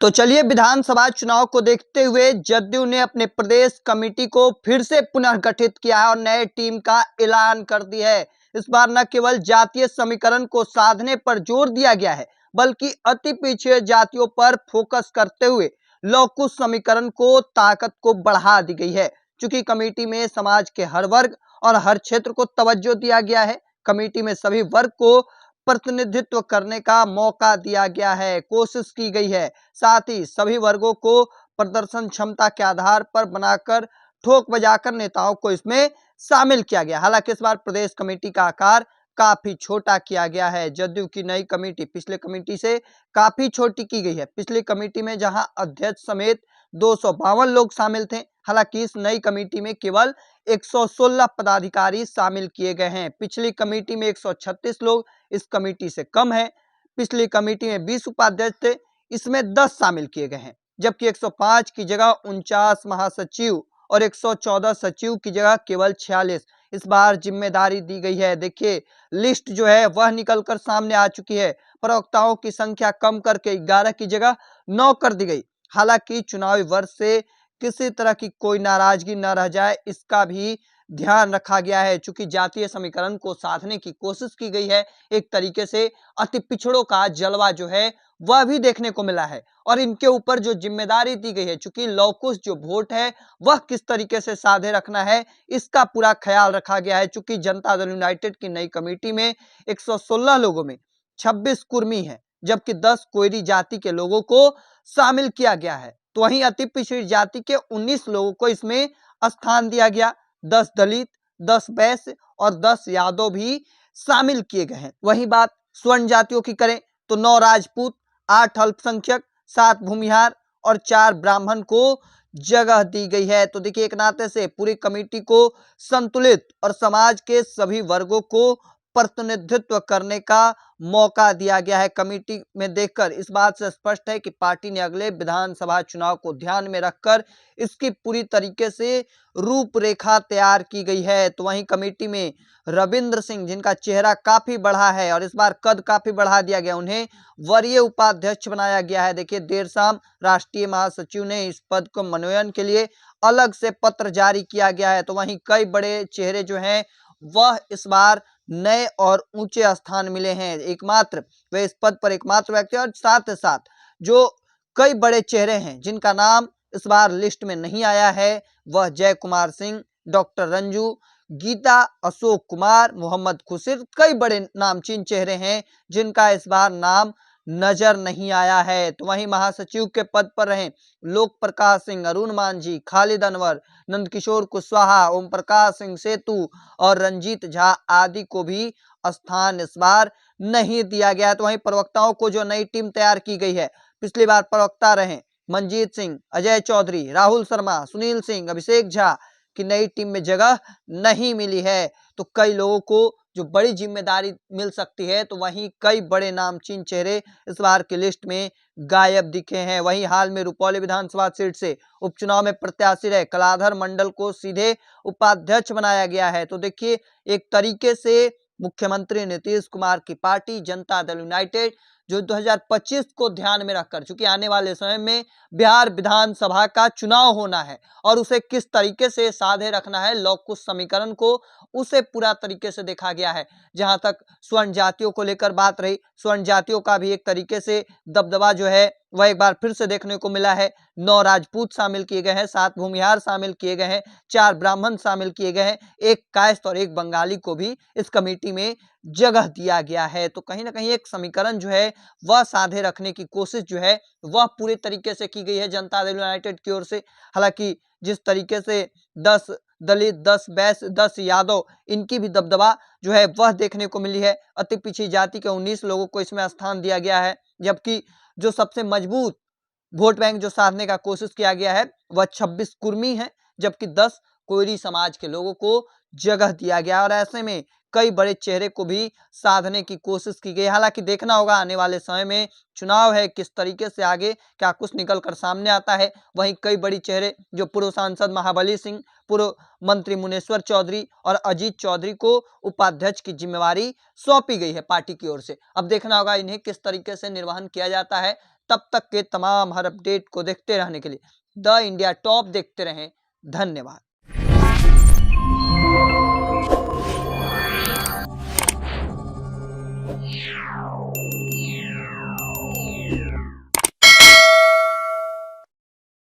तो चलिए, विधानसभा चुनाव को देखते हुए जदयू ने अपने प्रदेश कमेटी को फिर से पुनर्गठित किया है और नए टीम का ऐलान कर दिया है। इस बार न केवल जातीय समीकरण को साधने पर जोर दिया गया है, बल्कि अति पिछड़े जातियों पर फोकस करते हुए लौकुश समीकरण को ताकत को बढ़ा दी गई है। चूंकि कमेटी में समाज के हर वर्ग और हर क्षेत्र को तवज्जो दिया गया है, कमेटी में सभी वर्ग को प्रतिनिधित्व करने का मौका दिया गया है, कोशिश की गई है। साथ ही सभी वर्गों को प्रदर्शन क्षमता के आधार पर बनाकर ठोक बजाकर नेताओं को इसमें शामिल किया गया। हालांकि इस बार प्रदेश कमेटी का आकार काफी छोटा किया गया है। जदयू की नई कमेटी पिछले कमेटी से काफी छोटी की गई है। पिछली कमेटी में जहां अध्यक्ष समेत 252 लोग शामिल थे, हालांकि इस नई कमेटी में केवल 116 पदाधिकारी शामिल किए गए हैं। पिछली कमेटी में 136 लोग, इस कमेटी से कम है। पिछली कमेटी में 20 उपाध्यक्ष थे, इसमें 10 शामिल किए गए हैं, जबकि 105 की जगह 49 महासचिव और 114 सचिव की जगह केवल 46 इस बार जिम्मेदारी दी गई है। देखिए, लिस्ट जो है वह निकलकर सामने आ चुकी है। प्रवक्ताओं की संख्या कम करके 11 की जगह 9 कर दी गई। हालांकि चुनावी वर्ष से किसी तरह की कोई नाराजगी न रह जाए, इसका भी ध्यान रखा गया है। चूंकि जातीय समीकरण को साधने की कोशिश की गई है, एक तरीके से अति पिछड़ों का जलवा जो है वह भी देखने को मिला है और इनके ऊपर जो जिम्मेदारी दी गई है, चूंकि लौकुश जो वोट है वह किस तरीके से साधे रखना है, इसका पूरा ख्याल रखा गया है। चूंकि जनता दल यूनाइटेड की नई कमेटी में 116 लोगों में 26 कुर्मी है, जबकि 10 कोयरी जाति के लोगों को शामिल किया गया है। तो वहीं अति पिछड़ी जाति के 19 लोगों को इसमें स्थान दिया गया। 10 दलित, 10 वैश्य और 10 यादव भी शामिल किए गए हैं। वहीं बात स्वर्ण जातियों की करें तो 9 राजपूत, 8 अल्पसंख्यक, 7 भूमिहार और 4 ब्राह्मण को जगह दी गई है। तो देखिए, एक नाते से पूरी कमेटी को संतुलित और समाज के सभी वर्गों को प्रतिनिधित्व करने का मौका दिया गया है। कमेटी में देखकर इस बात से स्पष्ट है कि पार्टी ने अगले विधानसभा चुनाव को ध्यान में रखकर इसकी पूरी तरीके से रूपरेखा तैयार की गई है। तो वहीं कमेटी में रविंद्र सिंह, जिनका चेहरा काफी बढ़ा है और इस बार कद काफी बढ़ा दिया गया, उन्हें वरीय उपाध्यक्ष बनाया गया है। देखिए, देर शाम राष्ट्रीय महासचिव ने इस पद को मनोनयन के लिए अलग से पत्र जारी किया गया है। तो वहीं कई बड़े चेहरे जो हैं वह इस बार नए और ऊंचे स्थान मिले हैं। एकमात्र वे इस पद पर एकमात्र व्यक्ति और साथ ही साथ जो कई बड़े चेहरे हैं जिनका नाम इस बार लिस्ट में नहीं आया है, वह जय कुमार सिंह, डॉक्टर रंजू, गीता, अशोक कुमार, मोहम्मद खुर्शीद, कई बड़े नामचीन चेहरे हैं जिनका इस बार नाम नजर नहीं आया है। तो वहीं महासचिव के पद पर रहे लोक प्रकाश सिंह, अरुण मांझी, खालिद अनवर, नंदकिशोर कुशवाहा, ओम प्रकाश सिंह सेतु और रंजीत झा आदि को भी स्थान इस बार नहीं दिया गया। तो वहीं प्रवक्ताओं को जो नई टीम तैयार की गई है, पिछली बार प्रवक्ता रहे मंजीत सिंह, अजय चौधरी, राहुल शर्मा, सुनील सिंह, अभिषेक झा की नई टीम में जगह नहीं मिली है। तो कई लोगों को जो बड़ी जिम्मेदारी मिल सकती है, तो वहीं कई बड़े नामचीन चेहरे इस बार की लिस्ट में गायब दिखे हैं। वहीं हाल में रुपौली विधानसभा सीट से उपचुनाव में प्रत्याशी रहे कलाधर मंडल को सीधे उपाध्यक्ष बनाया गया है। तो देखिए, एक तरीके से मुख्यमंत्री नीतीश कुमार की पार्टी जनता दल यूनाइटेड जो 2025 को ध्यान में रखकर, चूंकि आने वाले समय में बिहार विधानसभा का चुनाव होना है और उसे किस तरीके से साधे रखना है, लौकुश समीकरण को, उसे पूरा तरीके से देखा गया है। जहां तक स्वर्ण जातियों को लेकर बात रही, स्वर्ण जातियों का भी एक तरीके से दबदबा जो है वह एक बार फिर से देखने को मिला है। 9 राजपूत शामिल किए गए हैं, 7 भूमिहार शामिल किए गए हैं, 4 ब्राह्मण शामिल किए गए हैं, 1 कायस्थ और 1 बंगाली को भी इस कमेटी में जगह दिया गया है। तो कहीं ना कहीं एक समीकरण जो है वह साधे रखने की कोशिश जो है वह पूरे तरीके से की गई है जनता दल यूनाइटेड की ओर से। हालांकि जिस तरीके से 10 दलित, 10 वैश्य, 10 यादव, इनकी भी दबदबा जो है वह देखने को मिली है। अति पिछड़ी जाति के 19 लोगों को इसमें स्थान दिया गया है, जबकि जो सबसे मजबूत वोट बैंक जो साधने का कोशिश किया गया है वह 26 कुर्मी है, जबकि 10 कोयरी समाज के लोगों को जगह दिया गया और ऐसे में कई बड़े चेहरे को भी साधने की कोशिश की गई। हालांकि देखना होगा आने वाले समय में, चुनाव है, किस तरीके से आगे क्या कुछ निकल कर सामने आता है। वहीं कई बड़ी चेहरे जो पूर्व सांसद महाबली सिंह, पूर्व मंत्री मुनेश्वर चौधरी और अजीत चौधरी को उपाध्यक्ष की जिम्मेवारी सौंपी गई है पार्टी की ओर से। अब देखना होगा इन्हें किस तरीके से निर्वहन किया जाता है, तब तक के तमाम हर अपडेट को देखते रहने के लिए द इंडिया टॉप देखते रहें। धन्यवाद।